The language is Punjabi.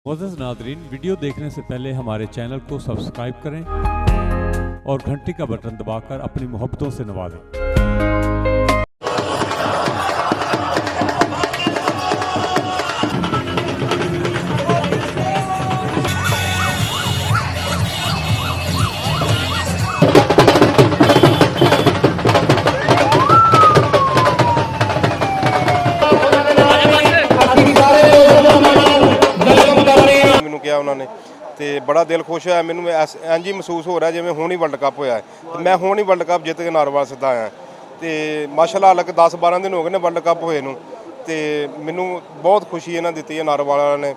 मोअज़्ज़ज़ नाज़रीन, वीडियो देखने से पहले हमारे चैनल को सब्सक्राइब करें और घंटी का बटन दबाकर अपनी मोहब्बतों से नवाजें। ਮੈਨੂੰ ਕਿਹਾ ਉਹਨਾਂ ਨੇ ਤੇ ਬੜਾ ਦਿਲ ਖੁਸ਼ ਹੋਇਆ। ਮੈਨੂੰ ਇੰਝ ਹੀ ਮਹਿਸੂਸ ਹੋ ਰਿਹਾ ਜਿਵੇਂ ਹੁਣ ਹੀ ਵਰਲਡ ਕੱਪ ਹੋਇਆ ਹੈ। ਮੈਂ ਹੁਣ ਹੀ ਵਰਲਡ ਕੱਪ ਜਿੱਤ ਕੇ ਨਾਰਵਾਲ ਸਿੱਧਾ ਆਇਆ ਤੇ ਮਾਸ਼ਾਅੱਲਾ ਹਾਲੇ 10-12 ਦਿਨ ਹੋ ਗਏ ਨੇ ਵਰਲਡ ਕੱਪ ਹੋਏ ਨੂੰ ਤੇ ਮੈਨੂੰ ਬਹੁਤ ਖੁਸ਼ੀ ਇਹਨਾਂ ਦਿੱਤੀ ਹੈ ਨਾਰਵਾਲ ਵਾਲਿਆਂ ਨੇ।